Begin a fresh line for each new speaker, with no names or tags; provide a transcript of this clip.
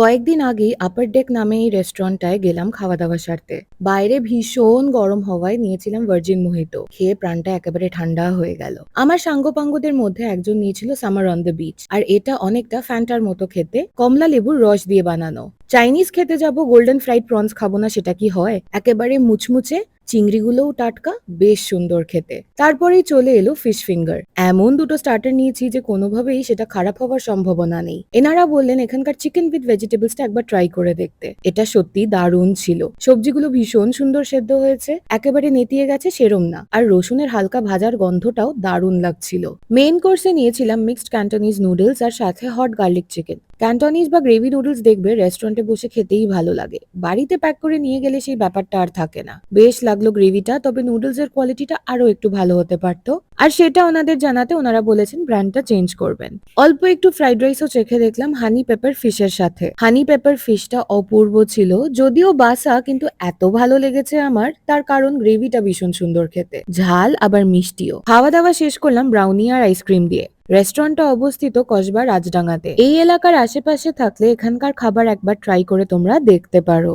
কয়েকদিন আগেই আপার ডেক নামে এই রেস্টুরেন্টটায় গেলাম খাওয়া দাওয়া সারতে। বাইরে ভীষণ গরম হওয়ায় নিয়েছিলাম ভার্জিন মোহিতো, খেয়ে প্রাণটা একেবারে ঠান্ডা হয়ে গেল। আমার সাঙ্গপাঙ্গদের মধ্যে একজন নিয়েছিল সামার অন দ্য বিচ, আর এটা অনেকটা ফ্যান্টার মতো খেতে, কমলা লেবুর রস দিয়ে বানানো। চাইনিজ খেতে যাব, গোল্ডেন ফ্রাইড প্রনস খাবো না সেটা কি হয়? একেবারে মুচমুচে, চিংড়িগুলোও টাটকা, বেশ সুন্দর খেতে। তারপরেই চলে এলো ফিশ ফিঙ্গার। এমন দুটো স্টার্টার নিয়েছি যে কোনোভাবেই সেটা খারাপ হওয়ার সম্ভাবনা নেই। এনারা বললেন এখানকার চিকেন উইথ ভেজিটেবলসটা একবার ট্রাই করে দেখতে। এটা সত্যি দারুণ ছিল। সবজিগুলো ভীষণ সুন্দর সেদ্ধ হয়েছে, একেবারে নেতিয়ে গেছে সেরম না, আর রসুনের হালকা ভাজার গন্ধটাও দারুণ লাগছিল। মেইন কোর্সে নিয়েছিলাম মিক্সড ক্যান্টনিজ নুডলস আর সাথে হট গার্লিক চিকেন। ক্যান্টনিজ বা গ্রেভি নুডলস দেখবে রেস্টুরেন্টে বসে খেতেই ভালো লাগে, বাড়িতে প্যাক করে নিয়ে গেলে সেই ব্যাপারটা আর থাকে না। বেশ লাগলো গ্রেভিটা, তবে নুডলস এর কোয়ালিটিটা আরো একটু ভালো হতে পারতো। আর সেটা ওনাদের জানাতে ওনারা বলেছেন ব্র্যান্ডটা চেঞ্জ করবেন। অল্প একটু ফ্রাইড রাইসও চেখে দেখলাম হানি পেপার ফিশের সাথে। হানি পেপার ফিশটা অপূর্ব ছিল, যদিও বাসা, কিন্তু এত ভালো লেগেছে আমার, তার কারণ গ্রেভিটা ভীষণ সুন্দর খেতে, ঝাল আবার মিষ্টিও। খাওয়া দাওয়া শেষ করলাম ব্রাউনি আর আইসক্রিম দিয়ে। রেস্টুরেন্টটা অবস্থিত কসবা রাজডাঙ্গাতে। এই এলাকার আশেপাশে থাকলে এখানকার খাবার একবার ট্রাই করে তোমরা দেখতে পারো।